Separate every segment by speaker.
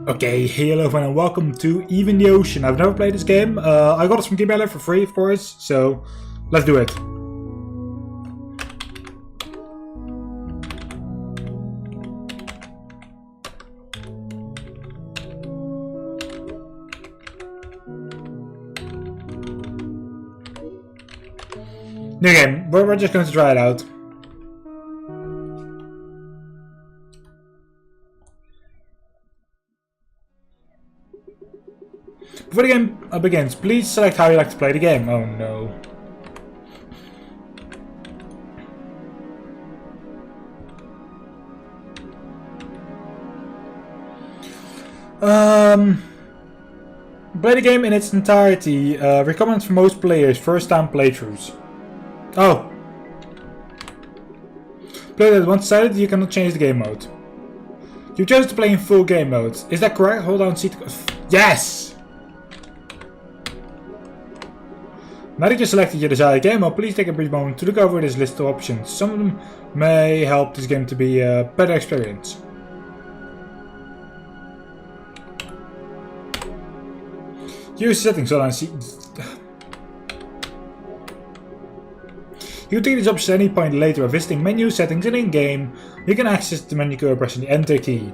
Speaker 1: Okay, hello everyone and welcome to Even the Ocean. I've never played this game. I got it from Gamedev for free, of course, so let's do it. New game. We're just going to try it out. Before the game begins, please select how you like to play the game. Oh no. Play the game in its entirety. Recommended for most players, first time playthroughs. Oh. Play that once decided, you cannot change the game mode. You chose to play in full game mode. Is that correct? Hold down C to... Yes! Now that you selected your desired game mode, please take a brief moment to look over this list of options. Some of them may help this game to be a better experience. Use settings. Hold on. You can take these options at any point later by visiting menu settings and in game. You can access the menu by pressing the enter key.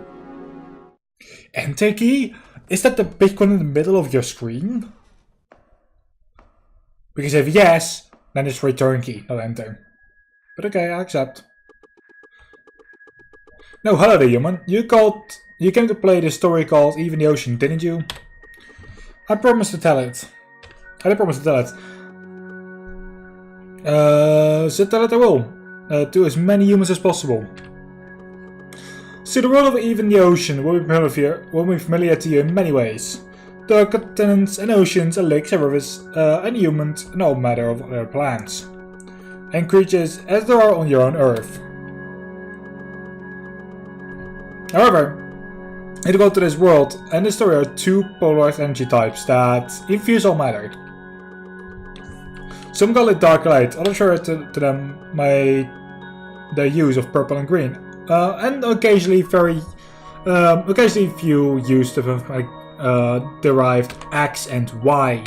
Speaker 1: Enter key? Is that the big one in the middle of your screen? Because if yes, then it's return key, not enter. But okay, I accept. No, hello there, human. You came to play this story called Even the Ocean, didn't you? I promised to tell it. I did promise to tell it. So tell it I will. To as many humans as possible. So the world of Even the Ocean will be familiar to you in many ways. There are continents and oceans and lakes and rivers and humans and all matter of other plants. And creatures as there are on your own Earth. However, in the to this world and this story are two polarized energy types that infuse all matter. Some call it dark light, others refer to them by their use of purple and green. And occasionally few use of derived X and Y.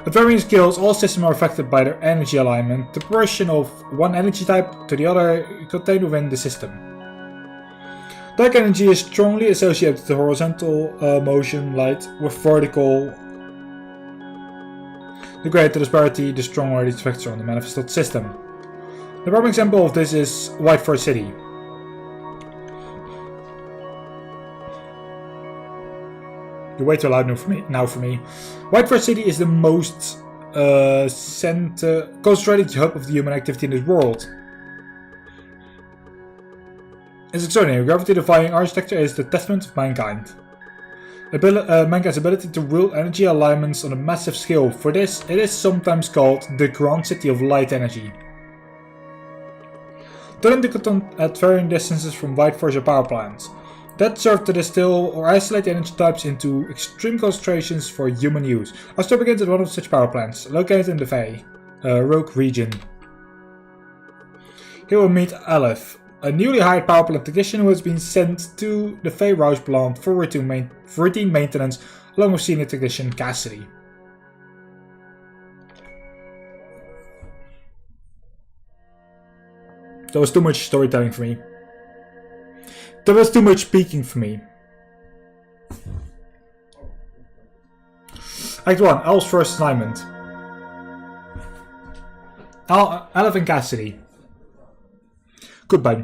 Speaker 1: At varying scales, all systems are affected by their energy alignment, the progression of one energy type to the other contained within the system. Dark energy is strongly associated with the horizontal motion light, with vertical. The greater the disparity, the stronger these effects are on the manifested system. The prime example of this is Whiteford City. You're way too loud now for me. Whiteford City is the most concentrated hub of the human activity in this world. It's extraordinary. Gravity-defying architecture is the testament of mankind. Mankind's ability to wield energy alignments on a massive scale. For this, it is sometimes called the Grand City of Light Energy. Turning at varying distances from Whiteford's power plants that serve to distill or isolate energy types into extreme concentrations for human use. Our story begins at one of such power plants, located in the Fae, Rogue region. Here we'll meet Aleph, a newly hired power plant technician who has been sent to the Fae Rouge plant for routine maintenance, along with senior technician Cassidy. That was too much storytelling for me. That was too much speaking for me. Act 1, Al's first assignment. Aleph and Cassidy. Goodbye.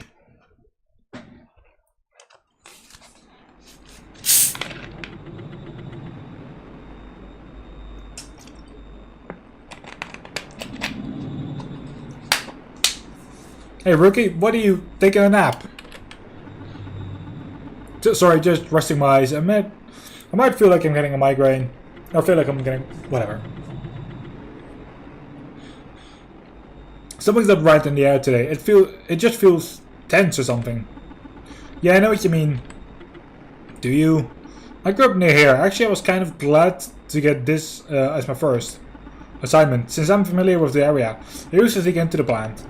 Speaker 1: Hey rookie, what are you taking a nap? Sorry, just resting my eyes. I might feel like I'm getting a migraine. Or feel like I'm getting... whatever. Something's not right in the air today. It just feels tense or something. Yeah, I know what you mean. Do you? I grew up near here. Actually, I was kind of glad to get this as my first assignment, since I'm familiar with the area. I used to dig into the plant.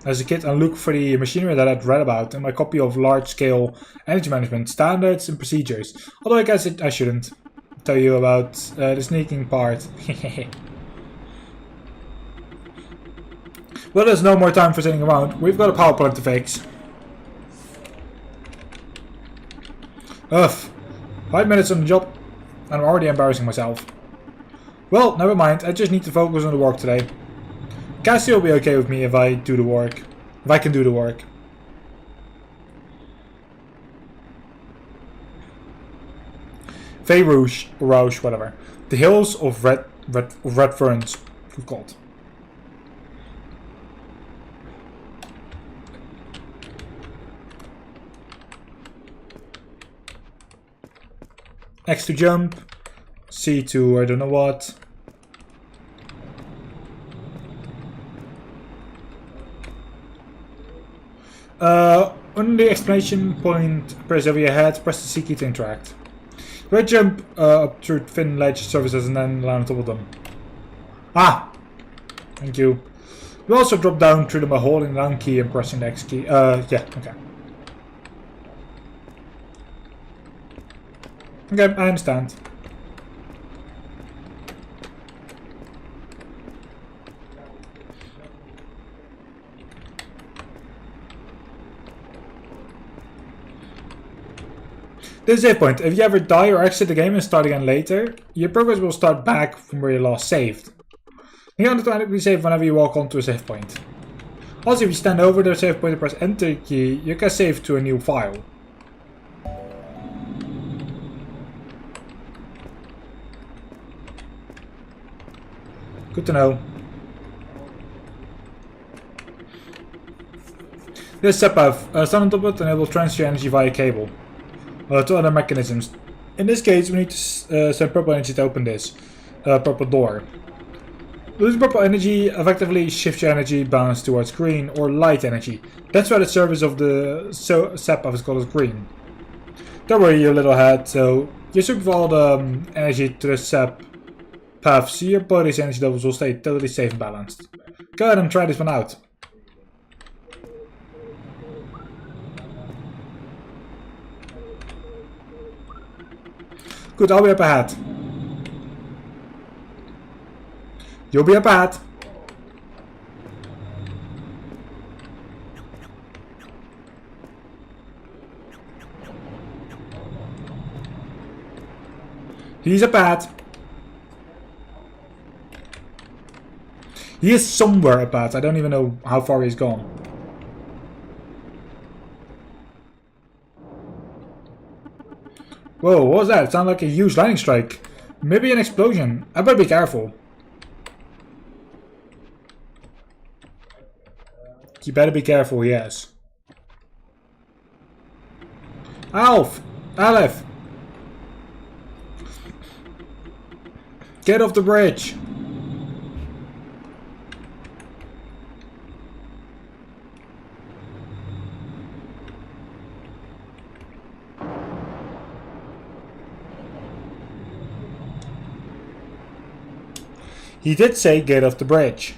Speaker 1: as a kid and look for the machinery that I'd read about in my copy of Large-Scale Energy Management Standards and Procedures. Although I guess I shouldn't tell you about the sneaking part. Well, there's no more time for sitting around. We've got a power plant to fix. Ugh. 5 minutes on the job, and I'm already embarrassing myself. Well, never mind. I just need to focus on the work today. Cassie will be okay with me if I do the work. If I can do the work. Fey Rouge, whatever. The hills of red ferns. Good God. X to jump, C to I don't know what. On the exclamation point appears over your head, press the C key to interact. Right jump up through thin ledge surfaces and then land on top of them. Ah! Thank you. You also drop down through them by holding the down key and pressing the X key. Yeah, okay. Okay, I understand. This is a save point. If you ever die or exit the game and start again later, your progress will start back from where you last saved. You can automatically save whenever you walk onto a save point. Also, if you stand over the save point and press enter key, you can save to a new file. Good to know. This is SEPAV. Stand on top of it and it will transfer energy via cable to other mechanisms. In this case, we need to send purple energy to open this purple door. Losing purple energy effectively shifts your energy balance towards green or light energy. That's why the surface of the SEPAV is called as green. Don't worry, you little head. So you should all the energy to the SEPAV. So your body's energy levels will stay totally safe and balanced. Go ahead and try this one out. Good, I'll be up ahead. You'll be up ahead. He's up ahead. He is somewhere about. I don't even know how far he's gone. Whoa, what was that? It sounded like a huge lightning strike. Maybe an explosion. I better be careful. You better be careful, yes. Alf! Aleph! Get off the bridge! He did say get off the bridge.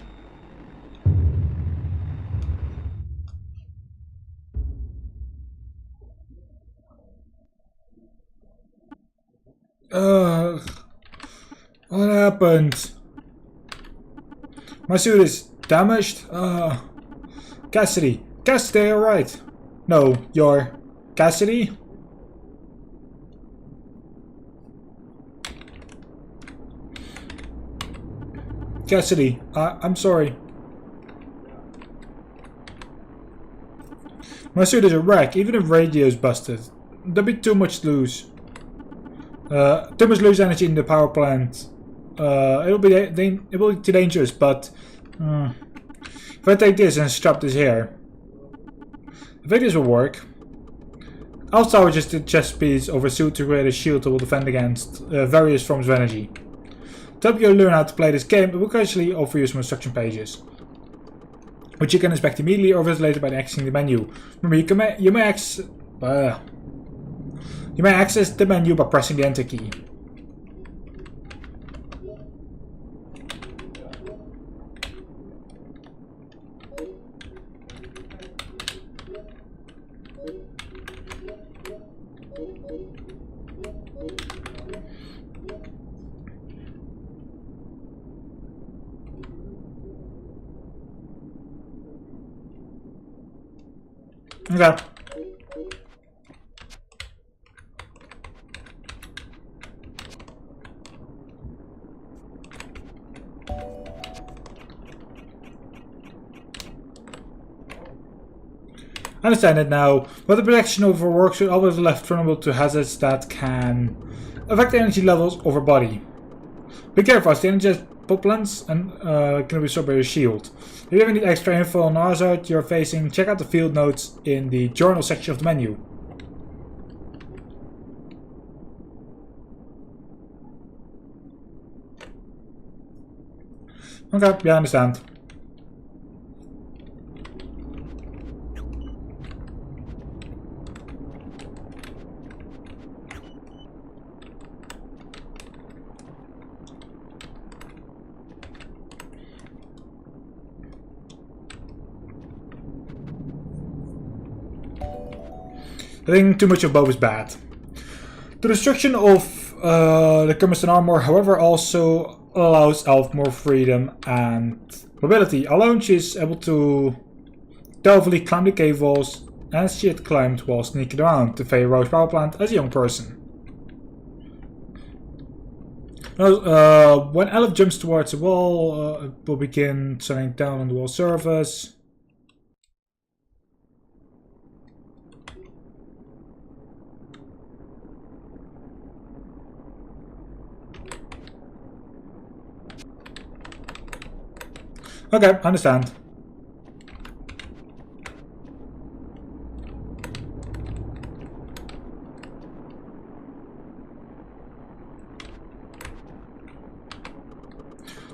Speaker 1: What happened? My suit is damaged? Cassidy. Cassidy, alright. No, you're Cassidy? Cassidy, I'm sorry. My suit is a wreck, even if radio's busted. There'll be too much loose. Too much loose energy in the power plant. It will be too dangerous, but if I take this and strap this here, I think this will work. I'll salvage just the chest piece of a suit to create a shield that will defend against various forms of energy. To help you learn how to play this game, it will occasionally offer you some instruction pages, which you can inspect immediately or visit later by accessing the menu. Remember, you may access the menu by pressing the enter key. Okay. I understand it now, but the protection over work should always be left vulnerable to hazards that can affect the energy levels of our body. Be careful, as the energy plants and can be absorbed by your shield. If you ever need extra info on the hazard you're facing, check out the field notes in the journal section of the menu. Okay, yeah, I understand. I think too much of both is bad. The destruction of the cumbersome armor, however, also allows Elf more freedom and mobility. Alone, she is able to stealthily climb the cave walls, as she had climbed while sneaking around the Fey Rose power plant as a young person. When Elf jumps towards the wall, it will begin settling down on the wall surface. Okay, I understand.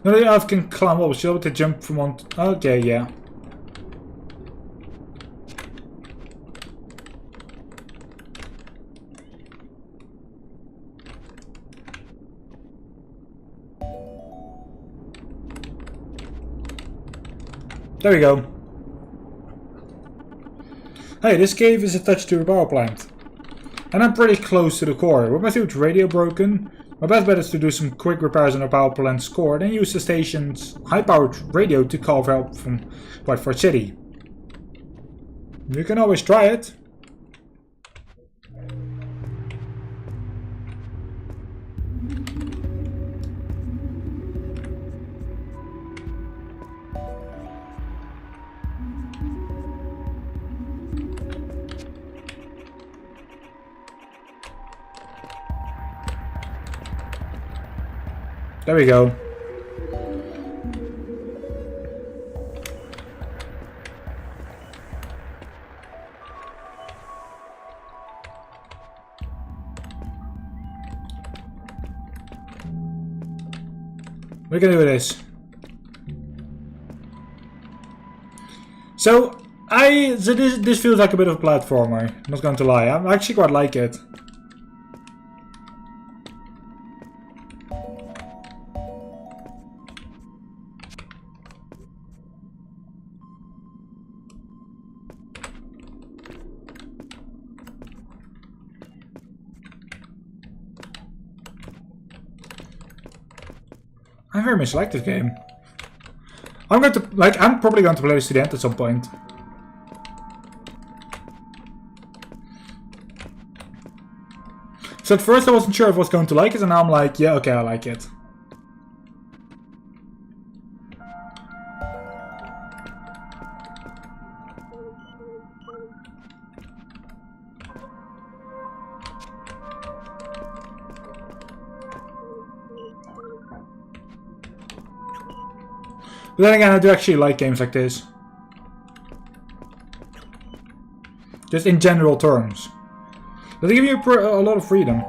Speaker 1: No, the Elf can climb up. She's able to jump from one. Okay, yeah. There we go. Hey, this cave is attached to a power plant. And I'm pretty close to the core. With my huge radio broken, my best bet is to do some quick repairs on our power plant's core, then use the station's high-powered radio to call for help from Whiteford City. You can always try it. There we go. We're gonna do this. So this feels like a bit of a platformer, not going to lie. I actually quite like it. I very much like this game. I'm probably going to play this to the end at some point. So at first I wasn't sure if I was going to like it, and now I'm like, yeah, okay, I like it. But then again, I do actually like games like this. Just in general terms. They give you a lot of freedom.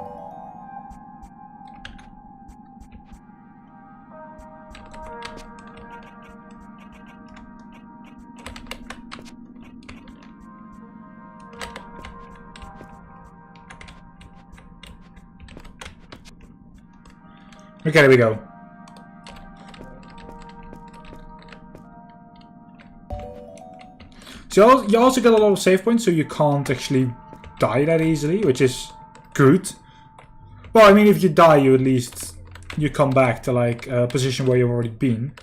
Speaker 1: Okay, there we go. So you also get a lot of save points, so you can't actually die that easily, which is good. Well, I mean, if you die, you at least you come back to like a position where you've already been.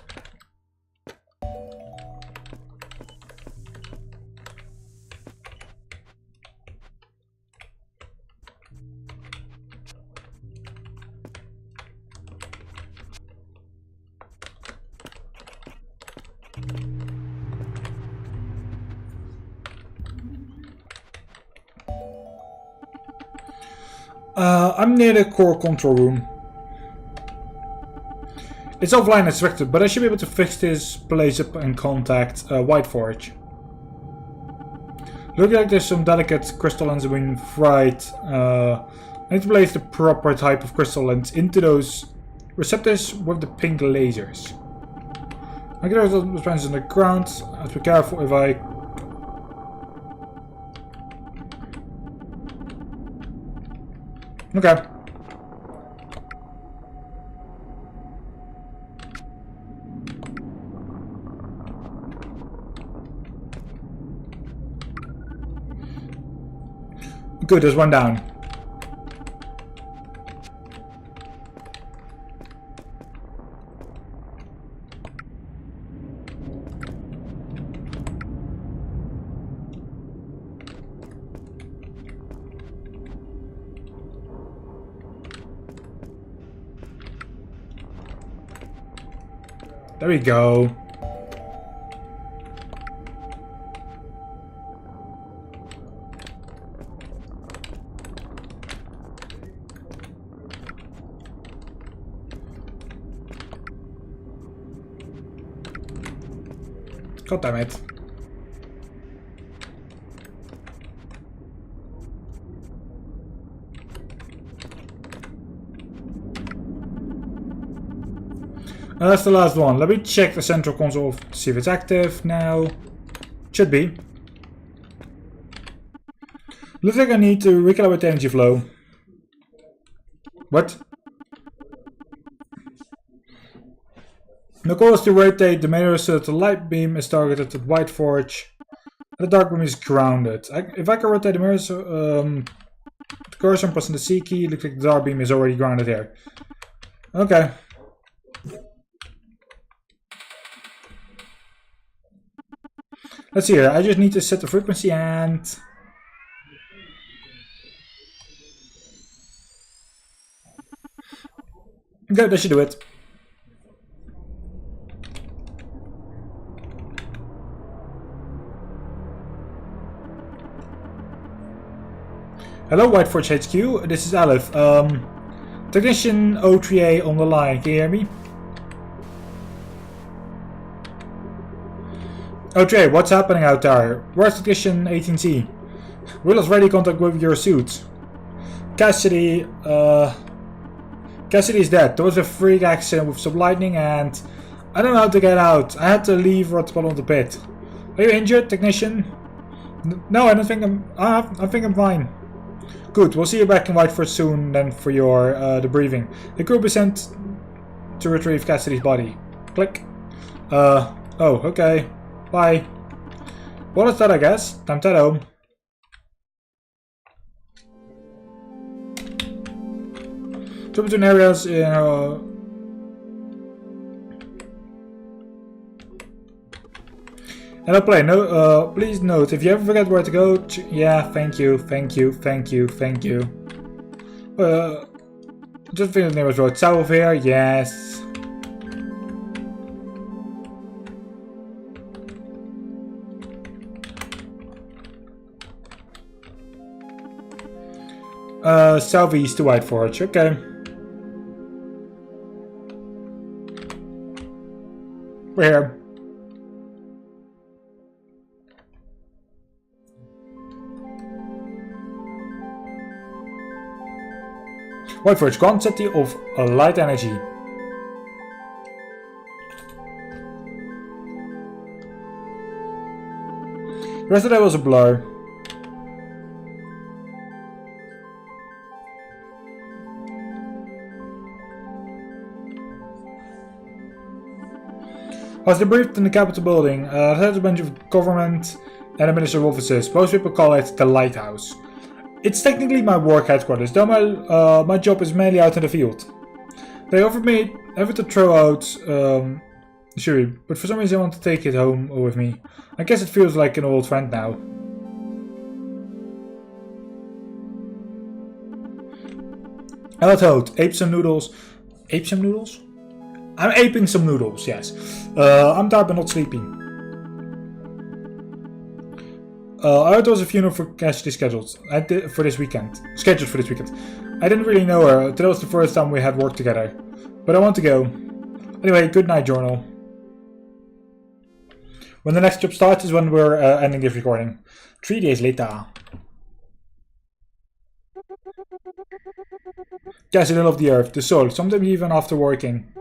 Speaker 1: I'm near the core control room. It's offline as expected, but I should be able to fix this place up and contact Whiteforge. Looks like there's some delicate crystal lens being fried. I need to place the proper type of crystal lens into those receptors with the pink lasers. I get those responses on the ground. I have to be careful if I... Okay. Good, there's one down. There we go. God damn it. That's the last one. Let me check the central console to see if it's active now. Should be. Looks like I need to recalibrate the energy flow. What? The goal is to rotate the mirror so that the light beam is targeted at Whiteforge. The dark beam is grounded. If I can rotate the mirror, the cursor and pressing the C key, looks like the dark beam is already grounded here. Okay. Let's see here. I just need to set the frequency and... Okay, that should do it. Hello, Whiteforge HQ. This is Aleph. Technician O3A on the line. Can you hear me? O3A, what's happening out there? Where's Technician 18C? We lost radio contact with your suit. Cassidy is dead. There was a freak accident with some lightning and I don't know how to get out. I had to leave right at the bottom of the pit. Are you injured, Technician? No, I don't think I think I'm fine. Good, we'll see you back in Whiteforge soon then for your debriefing. The crew will be sent to retrieve Cassidy's body. Click. Oh, okay. Bye. Well, that's that, I guess. Time to head home. Jump between areas in and Uplay. No, please note if you ever forget where to go. Yeah, thank you. Just think the name was road south here. Yes. Southeast to Whiteforge. Okay. We're here. Whiteforge quantity of light energy. The rest of that was a blur. I was debriefed in the Capitol building. There's a bunch of government and administrative offices. Most people call it the Lighthouse. It's technically my work headquarters, though my job is mainly out in the field. They offered to throw out Shuri, but for some reason I want to take it home with me. I guess it feels like an old friend now. Hello Toad, apes and noodles. Apes and noodles? I'm aping some noodles, yes. I'm tired but not sleepy. I heard there was a funeral for Cassidy scheduled for this weekend. I didn't really know her. Today was the first time we had worked together. But I want to go. Anyway, good night, journal. When the next job starts is when we're ending this recording. 3 days later. Cassidy loved the earth, the soil, sometimes even after working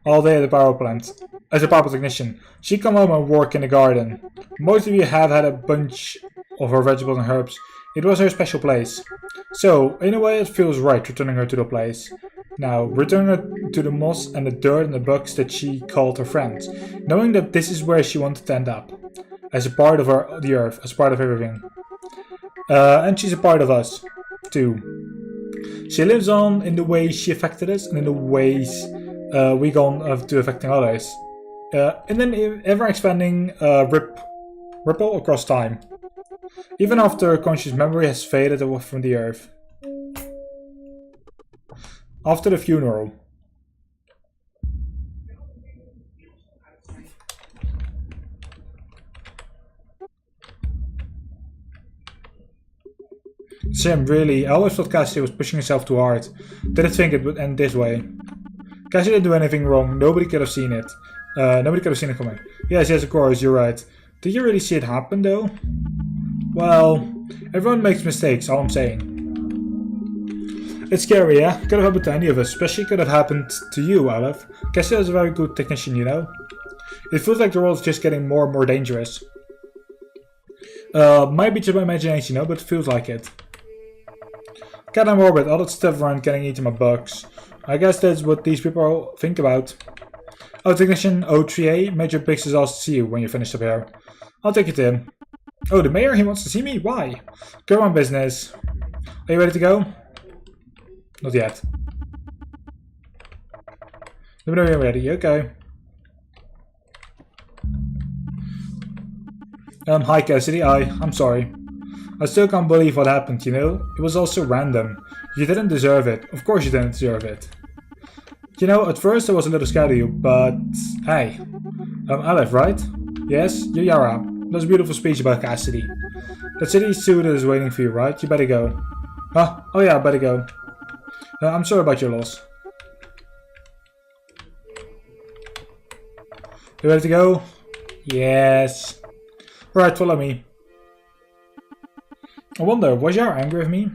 Speaker 1: all day at the power plant. As a power technician, she'd come home and work in the garden. Most of you have had a bunch of her vegetables and herbs. It was her special place. So, in a way it feels right returning her to the place. Now, returning her to the moss and the dirt and the bugs that she called her friends, knowing that this is where she wanted to end up. As a part of the earth, as part of everything. And she's a part of us, too. She lives on in the ways she affected us and in the ways we go on to affecting others. In an ever-expanding ripple across time. Even after conscious memory has faded away from the earth. After the funeral. Sim, really, I always thought Cassidy was pushing herself too hard. Didn't think it would end this way. Cassidy didn't do anything wrong, nobody could have seen it. Nobody could have seen it coming. Yes, of course, you're right. Did you really see it happen, though? Well, everyone makes mistakes, all I'm saying. It's scary, yeah? Could have happened to any of us, especially could have happened to you, Aleph. Cassidy was a very good technician, you know? It feels like the world's just getting more and more dangerous. Might be just my imagination, you know, but it feels like it. Cat and orbit, all that stuff around getting eaten by bugs. I guess that's what these people think about. Oh, technician O3A, Major Biggs has asked to see you when you're finished up here. I'll take you to him. Oh, the mayor, he wants to see me? Why? Go on business. Are you ready to go? Not yet. Let me know you're ready, okay. Hi Cassidy, I'm sorry. I still can't believe what happened, you know? It was all so random. You didn't deserve it. Of course you didn't deserve it. You know, at first I was a little scared of you, but... Hey. Aleph, right? Yes? You're Yara. That was a beautiful speech about Cassidy. That city suit is waiting for you, right? You better go. Huh? Oh yeah, I better go. I'm sorry about your loss. You ready to go? Yes. Alright, follow me. I wonder, was Yara angry with me?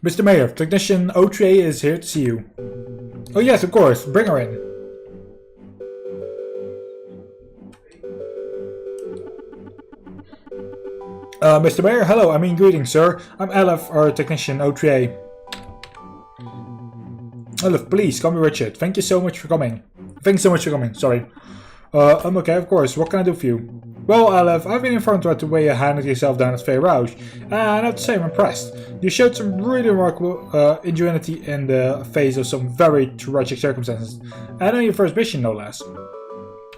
Speaker 1: Mr. Mayor, Technician O3A is here to see you. Oh yes, of course, bring her in. Mr. Mayor, hello, I mean greetings, sir. I'm Aleph, our Technician O3A. Aleph, please, call me Richard. Thank you so much for coming. Thanks so much for coming, sorry. I'm okay, of course. What can I do for you? Well, Aleph, I've been informed about the way you handled yourself down at Fair Rouge, and I have to say I'm impressed. You showed some really remarkable ingenuity in the face of some very tragic circumstances, and on your first mission, no less.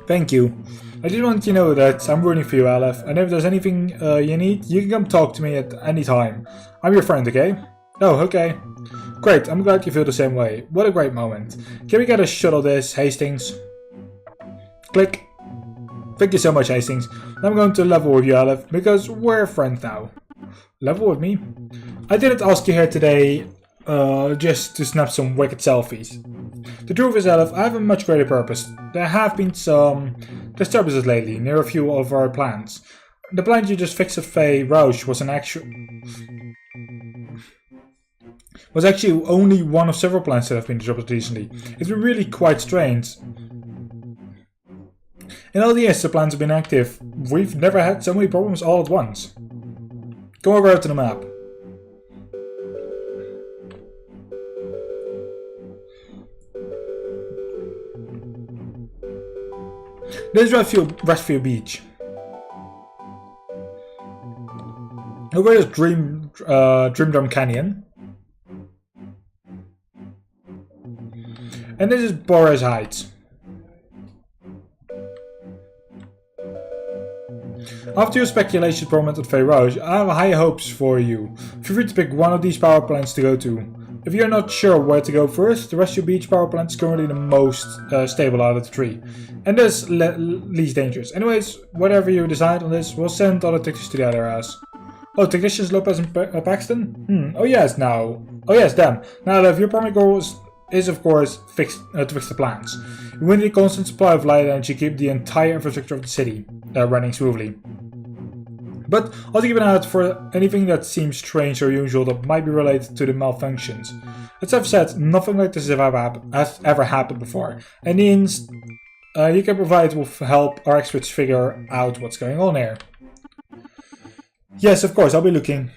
Speaker 1: Thank you. I just want you to know that I'm rooting for you, Aleph, and if there's anything you need, you can come talk to me at any time. I'm your friend, okay? Oh, okay. Great, I'm glad you feel the same way. What a great moment. Can we get a shot of this, Hastings? Click. Thank you so much, Hastings. I'm going to level with you, Aleph, because we're friends now. Level with me? I didn't ask you here today just to snap some wicked selfies. The truth is, Aleph, I have a much greater purpose. There have been some disturbances lately near a few of our plants. The plant you just fixed at Faye Rouge was actually only one of several plants that have been disrupted recently. It's been really quite strange. In all the years the plants have been active, we've never had so many problems all at once. Go over to the map. This is Raptr Beach. Over here is Dream Drum Canyon. And this is Boris Heights. After your speculation comment on Fairage, I have high hopes for you. Feel free to pick one of these power plants to go to. If you're not sure where to go first, the Rescue Beach power plant is currently the most stable out of the three, and thus least dangerous. Anyways, whatever you decide on this, we'll send other technicians to the other house. Oh, technicians Lopez and Paxton? Oh yes, now. Oh yes, them. Now, Lev, your primary goal is of course to fix the plants. We need a constant supply of light energy to keep the entire infrastructure of the city running smoothly. But also keep an eye out for anything that seems strange or unusual that might be related to the malfunctions. As I've said, nothing like this has ever happened before, and means you can provide will help our experts figure out what's going on here. Yes, of course, I'll be looking.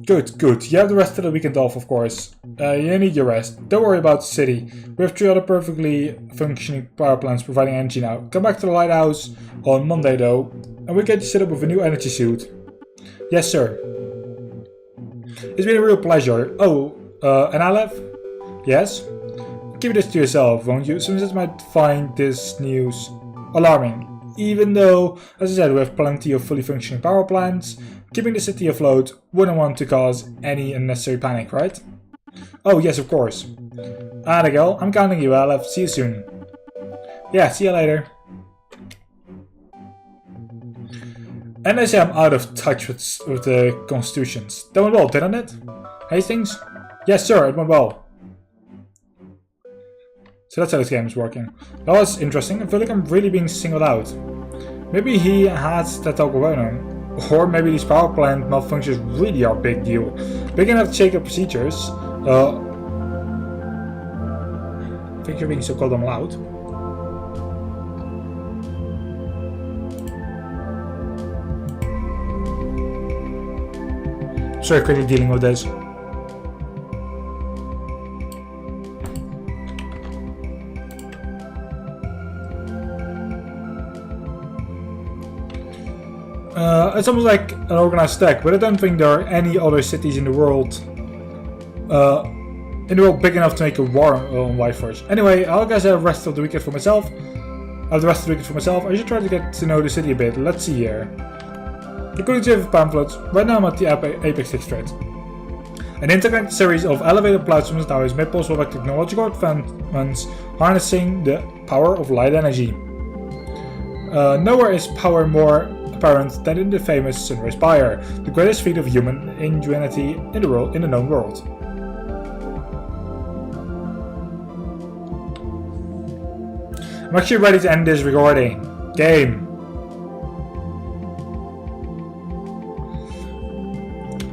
Speaker 1: Good, good. You have the rest of the weekend off, of course. You need your rest. Don't worry about the city. We have 3 other perfectly functioning power plants providing energy now. Come back to the lighthouse on Monday, though, and we'll get you set up with a new energy suit. Yes, sir. It's been a real pleasure. Oh, and Aleph? Yes? Keep this to yourself, won't you? Some citizens might find this news alarming. Even though, as I said, we have plenty of fully functioning power plants, keeping the city afloat wouldn't want to cause any unnecessary panic, right? Oh, yes, of course. There you go. I'm counting you, Aleph. See you soon. Yeah, see you later. And I say I'm out of touch with the constitutions. That went well, didn't it? Hastings? Yes, sir, it went well. So that's how this game is working. That was interesting. I feel like I'm really being singled out. Maybe he has that talk going on. Or maybe these power plant malfunctions really are a big deal. Big enough to shake up procedures. I think you're being so called them loud. Sorry, quickly dealing with this. It's almost like an organized attack, but I don't think there are any other cities in the world big enough to make a war on White Forge. Anyway, I'll guess I have the rest of the weekend for myself. I should try to get to know the city a bit. Let's see here. According to the pamphlets, right now I'm at the Apex District. An interconnected series of elevated platforms now is made possible by technological advancements harnessing the power of light energy. Nowhere is power more apparent than in the famous Sunrise Spire, the greatest feat of human ingenuity in the known world. I'm actually ready to end this recording. Game.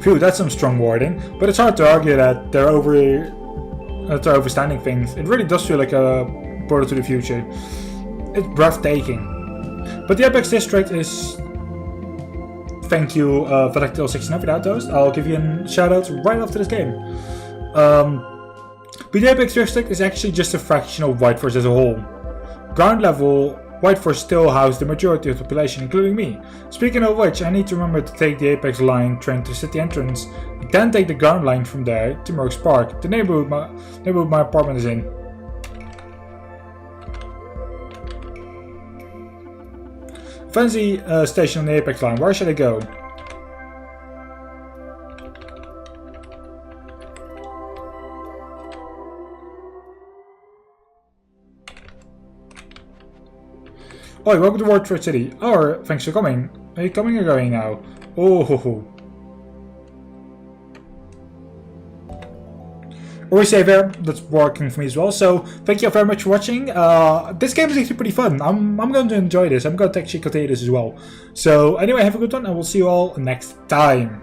Speaker 1: Phew, that's some strong wording, but it's hard to argue that they're overstanding things. It really does feel like a portal to the future. It's breathtaking. But the Apex District is... Thank you, Vadactyl69 for that toast. I'll give you a shout out right after this game. But the Apex District is actually just a fraction of White Force as a whole. Ground level, White Force still houses the majority of the population, including me. Speaking of which, I need to remember to take the Apex line train to the city entrance, then take the ground line from there to Merck's Park, the neighborhood my apartment is in. Fancy station on the Apex line, where should I go? Oh, welcome to World Trade City. Oh, thanks for coming. Are you coming or going now? Oh, ho, ho. Always save there. That's working for me as well. So, thank you very much for watching. This game is actually pretty fun. I'm going to enjoy this. I'm going to actually continue this as well. So, anyway, have a good one, and we'll see you all next time.